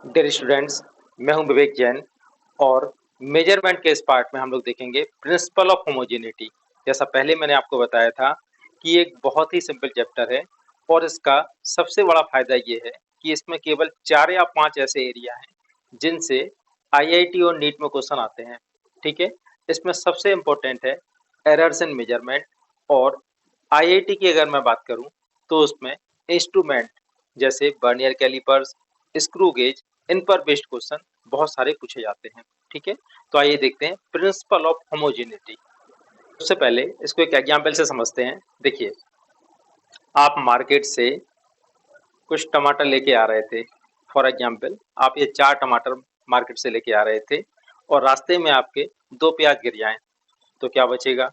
Dear students, मैं हूं विवेक जैन और मेजरमेंट के इस पार्ट में हम लोग देखेंगे प्रिंसिपल ऑफ होमोजेनिटी। जैसा पहले मैंने आपको बताया था कि ये एक बहुत ही सिंपल चैप्टर है और इसका सबसे बड़ा फायदा ये है कि इसमें केवल 4 या 5 ऐसे एरिया हैं जिनसे आईआईटी और नीट में क्वेश्चन आते हैं। ठीक है, इसमें सबसे इम्पोर्टेंट है एरर्स इन मेजरमेंट। और आईआईटी की अगर मैं बात करूं तो उसमें इंस्ट्रूमेंट जैसे वर्नियर कैलिपर्स, स्क्रू गेज, इन पर बेस्ड क्वेश्चन बहुत सारे पूछे जाते हैं। ठीक है, तो आइए देखते हैं प्रिंसिपल ऑफ होमोजेनिटी। सबसे पहले इसको एक एग्जाम्पल से समझते हैं। देखिए, आप मार्केट से कुछ टमाटर लेके आ रहे थे। फॉर एग्जाम्पल आप ये 4 टमाटर मार्केट से लेके आ रहे थे और रास्ते में आपके 2 प्याज गिर जाएं, तो क्या बचेगा?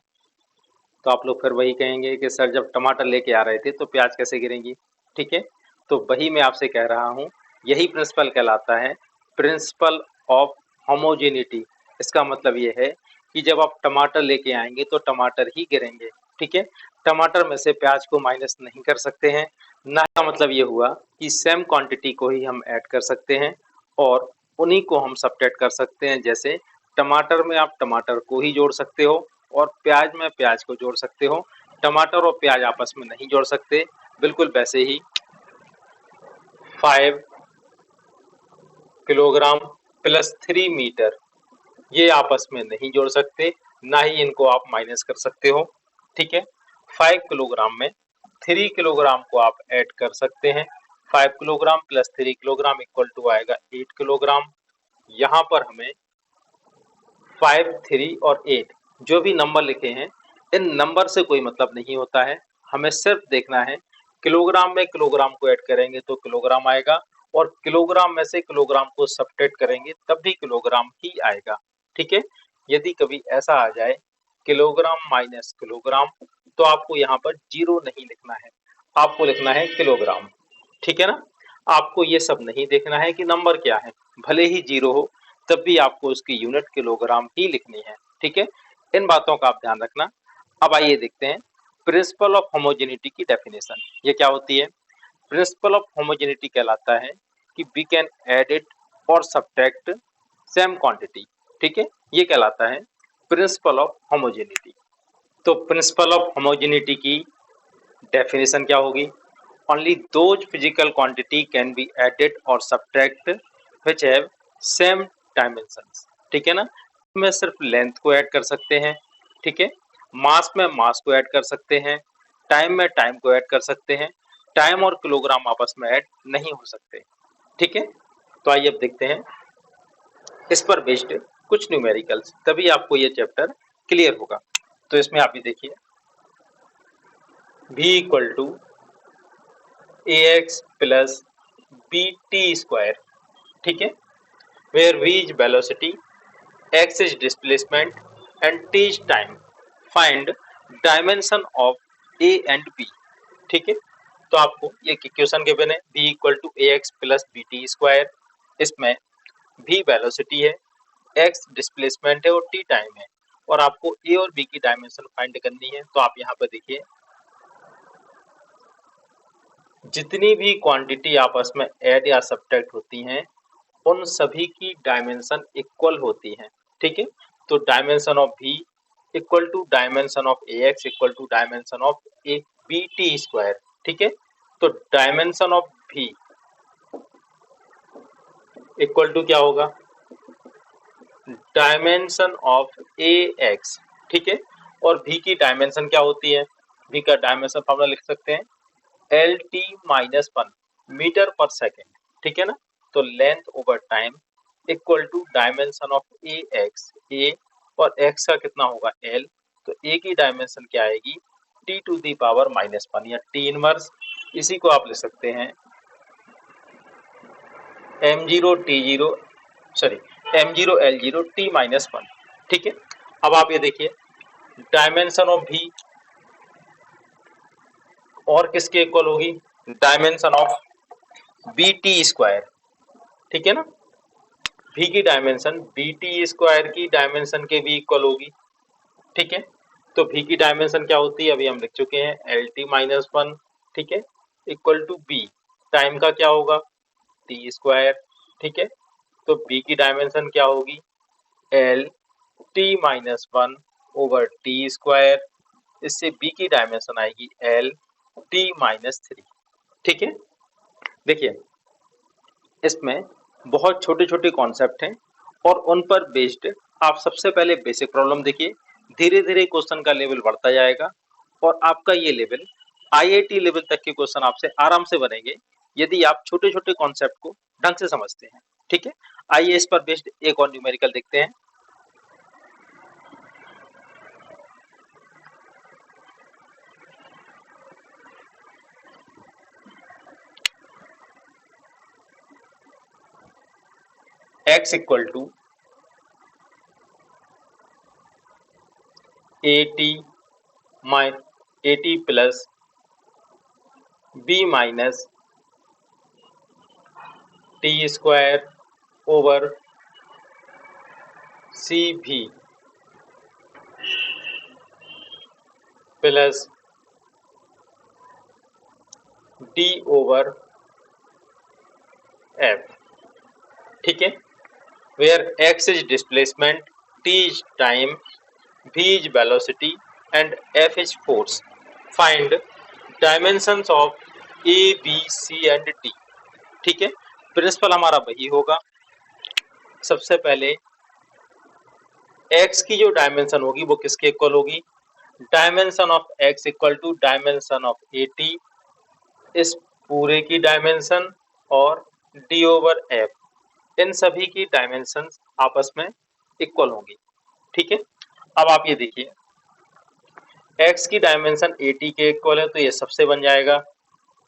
तो आप लोग फिर वही कहेंगे कि सर जब टमाटर लेके आ रहे थे तो प्याज कैसे गिरेंगी। ठीक है, तो वही मैं आपसे कह रहा हूँ, यही प्रिंसिपल कहलाता है प्रिंसिपल ऑफ होमोजेनिटी। इसका मतलब ये है कि जब आप टमाटर लेके आएंगे तो टमाटर ही गिरेंगे। ठीक है, टमाटर में से प्याज को माइनस नहीं कर सकते हैं। ना का मतलब ये हुआ कि सेम क्वांटिटी को ही हम ऐड कर सकते हैं और उन्हीं को हम सब्ट्रैक्ट कर सकते हैं। जैसे टमाटर में आप टमाटर को ही जोड़ सकते हो और प्याज में प्याज को जोड़ सकते हो। टमाटर और प्याज आपस में नहीं जोड़ सकते। बिल्कुल वैसे ही 5 किलोग्राम प्लस 3 मीटर ये आपस में नहीं जोड़ सकते, ना ही इनको आप माइनस कर सकते हो। ठीक है, 5 किलोग्राम में 3 किलोग्राम को आप ऐड कर सकते हैं। 5 kilogram plus 3 kilogram equal to आएगा 8 किलोग्राम। यहाँ पर हमें 5, 3 और 8 जो भी नंबर लिखे हैं, इन नंबर से कोई मतलब नहीं होता है। हमें सिर्फ देखना है किलोग्राम में किलोग्राम को ऐड करेंगे तो किलोग्राम आएगा और किलोग्राम में से किलोग्राम को सब्ट्रैक्ट करेंगे तब भी किलोग्राम ही आएगा। ठीक है, यदि कभी ऐसा आ जाए किलोग्राम माइनस किलोग्राम तो आपको यहाँ पर जीरो नहीं लिखना है, आपको लिखना है किलोग्राम। ठीक है ना, आपको ये सब नहीं देखना है कि नंबर क्या है, भले ही जीरो हो तब भी आपको उसकी यूनिट किलोग्राम ही लिखनी है। ठीक है, इन बातों का आप ध्यान रखना। अब आइए देखते हैं प्रिंसिपल ऑफ होमोजेनिटी की डेफिनेशन। ये क्या होती है? प्रिंसिपल ऑफ होमोजेनिटी कहलाता है कि वी कैन एडिट और सब्ट्रैक्ट सेम क्वांटिटी। ठीक है, ये कहलाता है प्रिंसिपल ऑफ होमोजेनिटी। तो प्रिंसिपल ऑफ होमोजेनिटी की डेफिनेशन क्या होगी? Only those physical quantity can be added और subtract which have same dimensions. ठीक है ना, में सिर्फ लेंथ को ऐड कर सकते हैं। ठीक है, मास में मास को ऐड कर सकते हैं, टाइम में टाइम को ऐड कर सकते हैं। टाइम और किलोग्राम आपस में ऐड नहीं हो सकते। ठीक है, तो आइए अब देखते हैं इस पर बेस्ड कुछ न्यूमेरिकल्स, तभी आपको ये चैप्टर क्लियर होगा। तो इसमें आप ये देखिए, v equal to ax plus bt square. ठीक है, where v is velocity, x is displacement and t is time. Find dimension of a and b. ठीक है, तो आपको ये क्वेश्चन गिवन है v equal to ax plus bt square. इसमें v velocity है, x डिस्प्लेसमेंट है और t टाइम है और आपको a और b की डायमेंशन फाइंड करनी है। तो आप यहाँ पर देखिए, जितनी भी क्वांटिटी आपस में ऐड या सब्ट्रैक्ट होती हैं उन सभी की डायमेंशन इक्वल होती हैं। ठीक है, तो dimension of v equal to dimension of ax equal to dimension of a bt square. ठीक है, तो dimension of v equal to क्या होगा? Dimension of ax। ठीक है, और v की डायमेंशन क्या होती है? v का डायमेंशन फॉर्मूला लिख सकते हैं LT माइनस 1 मीटर पर सेकेंड। ठीक है ना, तो length over time equal to dimension of a x, a और एक्स का कितना होगा L, तो ए की डायमेंशन क्या आएगी T to the power minus 1 या T इनवर्स। इसी को आप लिख सकते हैं M0 T0 sorry M0 L0 T minus 1। ठीक है, अब आप ये देखिए डायमेंशन ऑफ V और किसके इक्वल होगी? Dimension of BT square. ठीक है ना, v की डायमेंशन BT स्क्वायर की डायमेंशन के भी इक्वल होगी। ठीक है, तो v की डायमेंशन क्या होती है अभी हम लिख चुके हैं LT माइनस 1। ठीक है, इक्वल टू b, टाइम का क्या होगा T स्क्वायर। ठीक है। तो बी की डायमेंशन क्या होगी, L T minus one over T square, इससे बी की डायमेंशन आएगी एल टी माइनस थ्री। ठीक है। देखिए इसमें बहुत छोटे छोटे कॉन्सेप्ट हैं और उन पर बेस्ड आप सबसे पहले बेसिक प्रॉब्लम देखिए, धीरे धीरे क्वेश्चन का लेवल बढ़ता जाएगा और आपका ये लेवल आईआईटी लेवल तक के क्वेश्चन आपसे आराम से बनेंगे यदि आप छोटे छोटे कॉन्सेप्ट को ढंग से समझते हैं। ठीक है। आइए इस पर बेस्ड एक और न्यूमेरिकल देखते हैं। x equal to a t plus b minus T square over c भी प्लस डी ओवर एफ। ठीक है। Where x is displacement, t is time, v is velocity and f is force. Find dimensions of a, b, c and d. ठीक है। Principal हमारा वही होगा। सबसे पहले x की जो डायमेंशन होगी वो किसके इक्वल होगी, dimension of x equal to dimension of a T, इस पूरे की डायमेंशन और d ओवर f, इन सभी की डायमेंशन आपस में इक्वल होंगी। ठीक है। अब आप ये देखिए x की डायमेंशन ए टी के इक्वल है तो ये सबसे बन जाएगा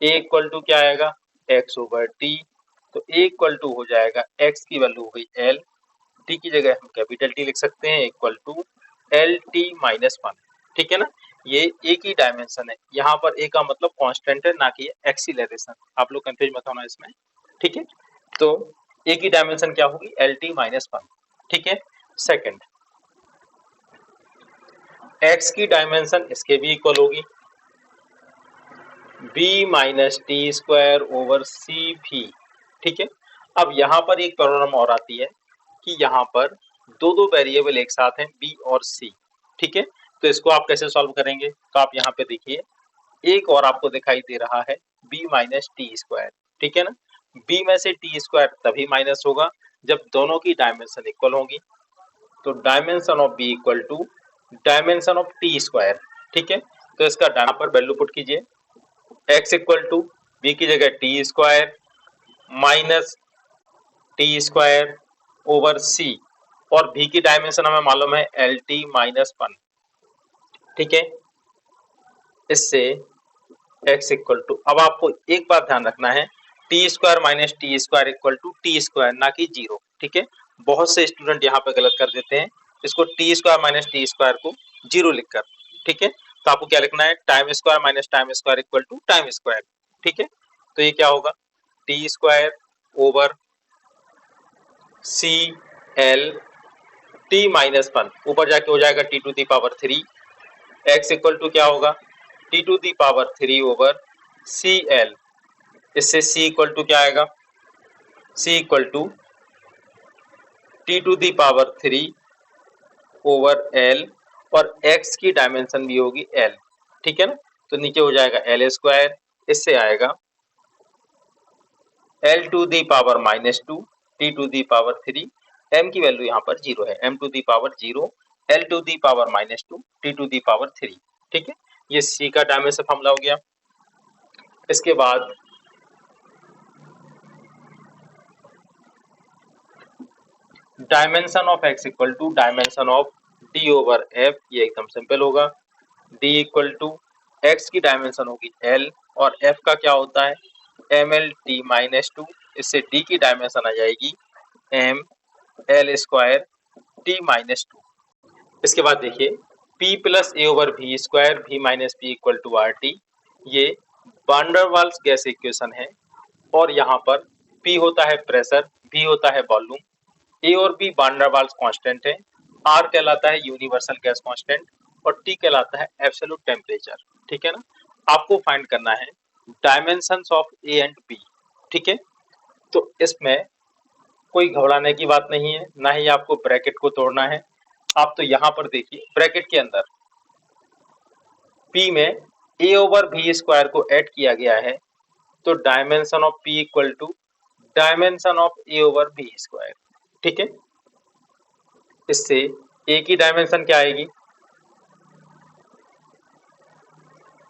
a इक्वल टू क्या आएगा x ओवर टी, तो a इक्वल टू हो जाएगा x की वैल्यू हो गई l, t की जगह हम कैपिटल T लिख सकते हैं equal to L T minus one. ठीक है ना। ये a की डायमेंशन है, यहाँ पर a का मतलब कांस्टेंट है ना कि एक्सीलरेशन, आप लोग कंफ्यूज मत होना इसमें। ठीक है। तो a की डायमेंशन क्या होगी एल टी माइनस वन। ठीक है। सेकंड x की डायमेंशन इसके भी इक्वल होगी b minus T square over c भी। ठीक है। अब यहाँ पर एक प्रॉब्लम और आती है कि यहाँ पर दो दो वेरिएबल एक साथ हैं b और c। ठीक है। तो इसको आप कैसे सॉल्व करेंगे, तो आप यहाँ पे देखिए एक और आपको दिखाई दे रहा है b माइनस टी स्क्वायर। ठीक है ना। b में से टी स्क्वायर तभी माइनस होगा जब दोनों की डायमेंशन इक्वल होगी, तो dimension of b equal to dimension of t square. ठीक है। तो इसका यहाँ पर वैल्यू पुट कीजिए, x इक्वल टू बी की जगह t square minus T square over c, और v की डायमेंशन हमें मालूम है एल टी माइनस वन। ठीक है। इससे x इक्वल टू, अब आपको एक बात ध्यान रखना है, T square minus T square equal to T square ना कि जीरो। ठीक है। बहुत से स्टूडेंट यहाँ पे गलत कर देते हैं, इसको T square minus T square को जीरो लिखकर। ठीक है। तो आपको क्या लिखना है, time square minus time square equal to time square. ठीक है। तो ये क्या होगा T square over C L T minus one, ऊपर जाके हो जाएगा T to the power three, x equal to क्या होगा T to the power three over C L, इससे c इक्वल टू क्या आएगा c equal to T to the power three over l, और x की डायमेंशन भी होगी l। ठीक है ना। तो नीचे हो जाएगा एल स्क्वायर, इससे आएगा l to the power minus two T to the power three, m की वैल्यू यहाँ पर जीरो है, m to the power zero l to the power minus two T to the power three. ठीक है। ये c का dimension formula हो गया। इसके बाद dimension of x equal to dimension of d over f, ये एकदम सिंपल होगा। d इक्वल टू x की डायमेंशन होगी l और f का क्या होता है M L T minus two, इससे d की डायमेंशन आ जाएगी M L square T minus two. इसके बाद देखिए p plus A over V square V minus P equal to R T, ये van der Waals gas equation है और यहाँ पर p होता है प्रेशर, v होता है वॉल्यूम, ए और बी वान डेर वाल्स कांस्टेंट है, आर कहलाता है यूनिवर्सल गैस कांस्टेंट और टी कहलाता है एब्सोल्यूट टेम्परेचर। ठीक है ना। आपको फाइंड करना है dimensions of A and B. ठीक है। तो इसमें कोई घबराने की बात नहीं है, ना ही आपको ब्रैकेट को तोड़ना है। आप तो यहाँ पर देखिए ब्रैकेट के अंदर P में a ओवर v स्क्वायर को ऐड किया गया है, तो dimension of P equal to dimension of a over v square. ठीक है, इससे a की डायमेंशन क्या आएगी,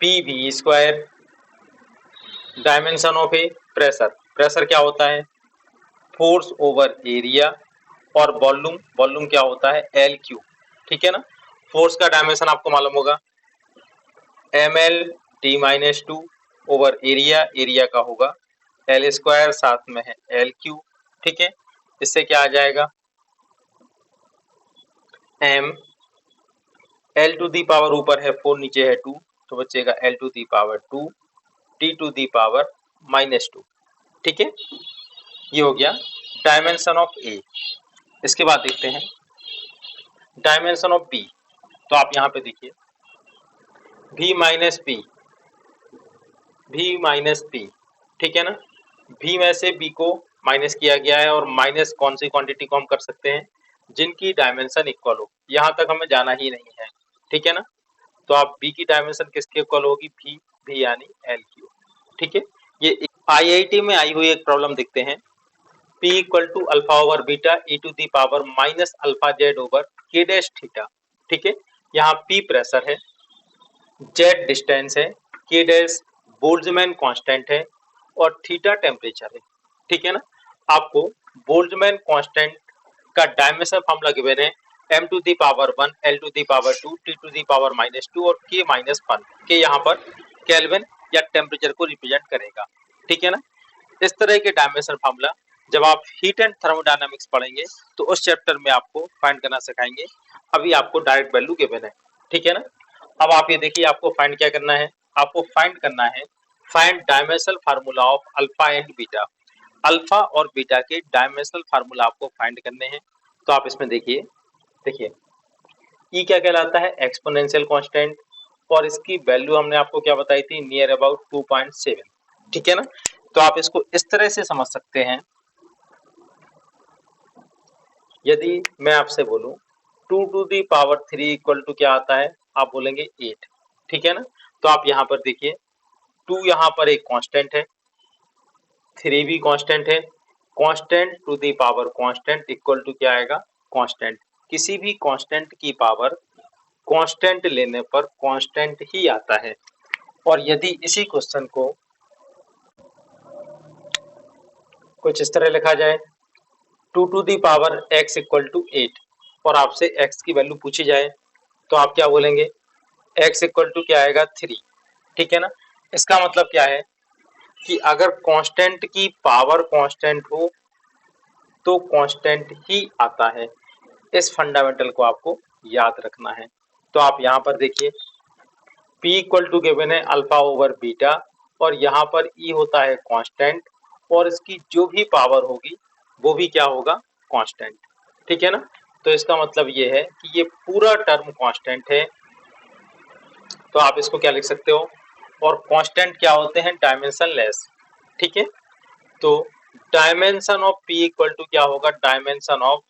pv square, dimension of a pressure, pressure क्या होता है फोर्स ओवर एरिया, और वॉल्यूम, वॉल्यूम क्या होता है एल क्यू। ठीक है ना, फोर्स का डायमेंशन आपको मालूम होगा M L T minus two over area, area का होगा एल स्क्वायर, साथ में है एल क्यू। ठीक है, इससे क्या आ जाएगा M, L to the power ऊपर है 4 नीचे है 2, तो बचेगा L to the power 2 T to the power minus 2। ठीक है, ये हो गया डायमेंशन ऑफ ए। इसके बाद देखते हैं डायमेंशन ऑफ बी। तो आप यहाँ पे देखिए v minus P, V minus P. ठीक है ना, v में से b को माइनस किया गया है, और माइनस कौन सी क्वांटिटी को हम कर सकते हैं जिनकी डायमेंशन इक्वल हो, यहाँ तक हमें जाना ही नहीं है। ठीक है ना, तो आप b की डायमेंशन किसके इक्वल होगी v यानी एल क्यू। ठीक है, ये आईआईटी में आई हुई एक प्रॉब्लम देखते हैं, p equal to alpha over beta e to the power minus alpha Z over K dash theta. ठीक है, यहाँ p प्रेशर है, जेड डिस्टेंस है, के डैश बोल्ट्जमैन कांस्टेंट है, और थीटा टेम्परेचर है। ठीक है ना, आपको बोल्ट्जमैन कांस्टेंट का डायमेंशन फॉर्मूला गिवन है m to the power 1 l to the power 2 t to the power minus 2 और k माइनस 1 के यहाँ पर केल्विन या टेम्परेचर को रिप्रेजेंट करेगा। ठीक है ना, इस तरह के डायमेंशन फॉर्मूला जब आप हीट एंड थर्मोडायनामिक्स पढ़ेंगे तो उस चैप्टर में आपको फाइंड करना सिखाएंगे। अभी आपको डायरेक्ट वैल्यू गिवन है। ठीक है ना, अब आप ये देखिए आपको फाइंड क्या करना है, आपको फाइंड करना है find dimensional formula of alpha and beta. Alpha और बीटा के डायमेंशनल फार्मूला आपको फाइंड करने हैं। तो आप इसमें देखिए, देखिए ई क्या कहलाता है एक्सपोनेंशियल कांस्टेंट, और इसकी वैल्यू हमने आपको क्या बताई थी नियर अबाउट 2.7। ठीक है ना, तो आप इसको इस तरह से समझ सकते हैं, यदि मैं आपसे बोलूं 2 to the power 3 equal to क्या आता है, आप बोलेंगे 8। ठीक है ना, तो आप यहाँ पर देखिए 2 यहाँ पर एक कांस्टेंट है, 3 भी कांस्टेंट है, constant to the power constant equal to क्या आएगा कांस्टेंट। किसी भी कांस्टेंट की पावर कांस्टेंट लेने पर कांस्टेंट ही आता है। और यदि इसी क्वेश्चन को कुछ इस तरह लिखा जाए 2 to the power x equal to 8, और आपसे x की वैल्यू पूछी जाए तो आप क्या बोलेंगे x इक्वल टू क्या आएगा 3। ठीक है ना, इसका मतलब क्या है कि अगर कांस्टेंट की पावर कांस्टेंट हो तो कांस्टेंट ही आता है। इस फंडामेंटल को आपको याद रखना है। तो आप यहाँ पर देखिए p इक्वल टू गिवन है अल्फा ओवर बीटा, और यहाँ पर e होता है कांस्टेंट, और इसकी जो भी पावर होगी वो भी क्या होगा कांस्टेंट। ठीक है ना, तो इसका मतलब ये है कि ये पूरा टर्म कांस्टेंट है। तो आप इसको क्या लिख सकते हो, और कांस्टेंट क्या होते हैं डायमेंशन लेस। ठीक है, तो dimension of p equal to क्या होगा dimension of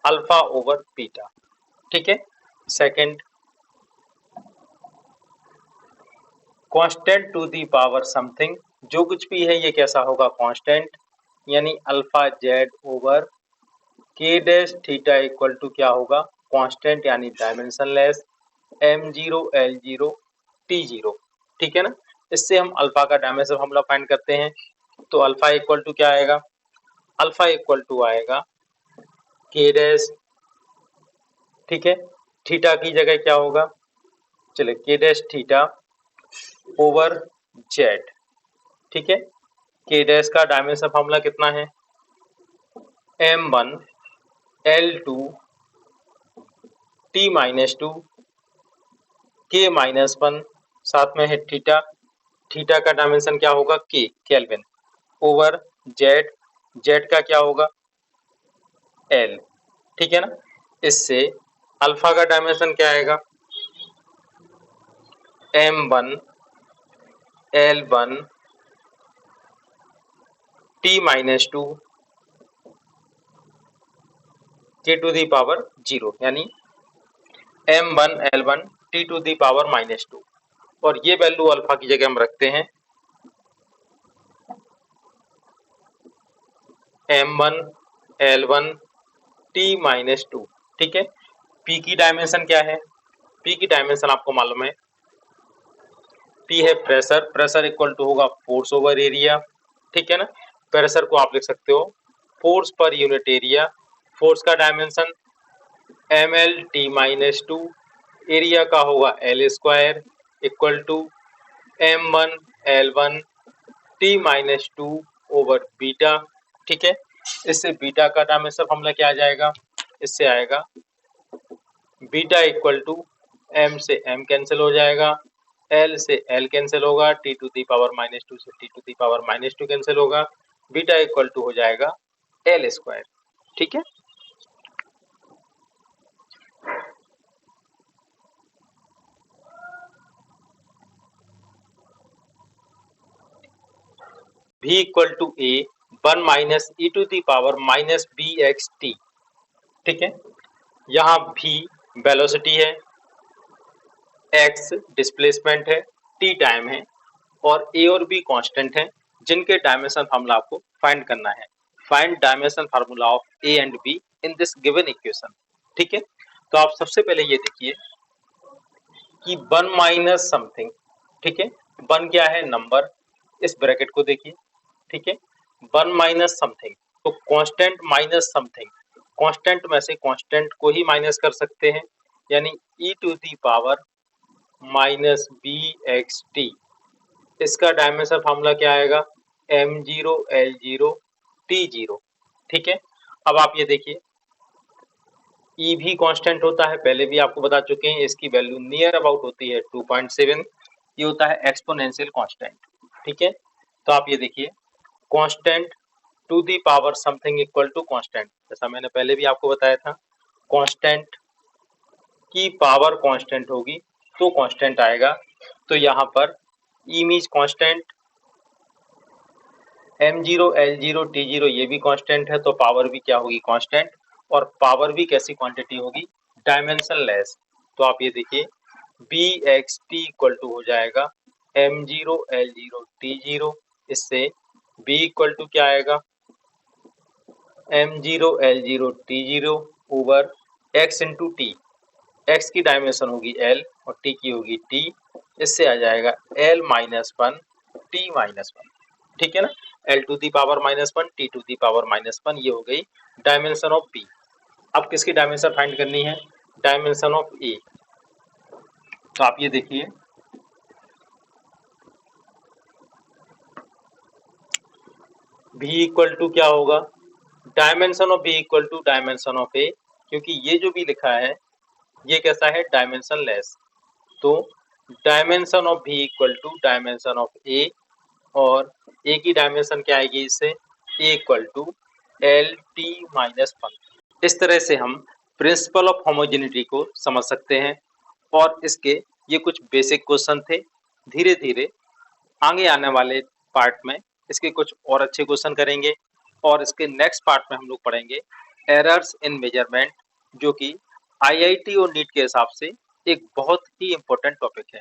alpha over beta. ठीक है, second constant to the power something, जो कुछ भी है ये कैसा होगा कांस्टेंट, यानी alpha Z over K dash theta equal to क्या होगा कांस्टेंट यानी dimension less m0 l0 t0। ठीक है ना, इससे हम अल्फा का डायमेंशन फॉर्मूला फाइंड करते हैं। तो अल्फा इक्वल टू क्या आएगा, अल्फा इक्वल टू आएगा के डैश, ठीक है, थीटा की जगह क्या होगा, चलिए के डैश थीटा ओवर जेड। ठीक है, के डैश का डायमेंशन फॉर्मूला कितना है m1 l2 t माइनस 2 के माइनस 1, साथ में है थीटा, थीटा का डायमेंशन क्या होगा के केल्विन ओवर जेड, जेड का क्या होगा एल। ठीक है ना, इससे अल्फा का डायमेंशन क्या आएगा m1 l1 t minus 2 k to the power 0 यानी m1 L1 t to the power -2 और ये वैल्यू अल्फा की जगह हम रखते हैं m1 L1 t-2। ठीक है, p की डायमेंशन क्या है? p की डायमेंशन आपको मालूम है, p है प्रेशर, प्रेशर इक्वल टू होगा फोर्स ओवर एरिया। ठीक है ना, प्रेशर को आप लिख सकते हो फोर्स पर यूनिट एरिया। फोर्स का डायमेंशन ml t-2, एरिया का होगा l square equal to m1 L1 t-2 over beta. ठीक है, इससे बीटा का डायमेंशन फॉर्मूला क्या आ जाएगा? इससे आएगा बीटा इक्वल टू m से m कैंसिल हो जाएगा, l से l कैंसिल होगा, t टू दी पावर -2 से t to the power -2 cancel होगा, बीटा इक्वल टू हो जाएगा l स्क्वायर। ठीक है, v equal to a 1 minus e to the power -bxt। ठीक है, यहाँ v वेलोसिटी है, x डिस्प्लेसमेंट है, t टाइम है और a और b कांस्टेंट हैं जिनके डायमेंशन फार्मूला आपको फाइंड करना है। Find dimension formula of a and b in this given equation. ठीक है, तो आप सबसे पहले ये देखिए कि 1 माइनस समथिंग। ठीक है, 1 क्या है? नंबर। इस ब्रैकेट को देखिए। ठीक है, 1 माइनस समथिंग, तो कांस्टेंट माइनस समथिंग, कांस्टेंट में से कांस्टेंट को ही माइनस कर सकते हैं, यानी e to the power -bxt। इसका डायमेंशन फार्मूला क्या आएगा? m0 l0 t0। ठीक है, अब आप ये देखिए E भी कांस्टेंट होता है, पहले भी आपको बता चुके हैं, इसकी वैल्यू नियर अबाउट होती है 2.7। ये होता है एक्सपोनेंशियल कांस्टेंट। ठीक है, तो आप ये देखिए constant to the power something equal to constant, जैसा मैंने पहले भी आपको बताया था, कांस्टेंट की पावर कांस्टेंट होगी तो कांस्टेंट आएगा। तो यहाँ पर E means constant, m0 l0 t0 ये भी कांस्टेंट है, तो पावर भी क्या होगी? कांस्टेंट। और पावर भी कैसी क्वांटिटी होगी? Dimension less. तो आप ये देखिए bxt इक्वल टू हो जाएगा m0 l0 t0, इससे b इक्वल टू क्या आएगा? m0 l0 t0 over x into T. x की डायमेंशन होगी l और t की होगी t, इससे आ जाएगा l -1 t -1। ठीक है ना, l to the power -1 t to the power -1, ये हो गई डायमेंशन ऑफ b। अब किसकी डायमेंशन फाइंड करनी है? Dimension of a। तो आप ये देखिए v इक्वल टू क्या होगा? Dimension of v equal to dimension of a, क्योंकि ये जो भी लिखा है ये कैसा है? Dimensionless. तो dimension of v equal to dimension of a, और a की डायमेंशन क्या आएगी इससे? a equal to L T -1। इस तरह से हम प्रिंसिपल ऑफ होमोजेनिटी को समझ सकते हैं और इसके ये कुछ बेसिक क्वेश्चन थे। धीरे धीरे आगे आने वाले पार्ट में इसके कुछ और अच्छे क्वेश्चन करेंगे और इसके नेक्स्ट पार्ट में हम लोग पढ़ेंगे एरर्स इन मेजरमेंट, जो कि आईआईटी और नीट के हिसाब से एक बहुत ही इम्पोर्टेंट टॉपिक है।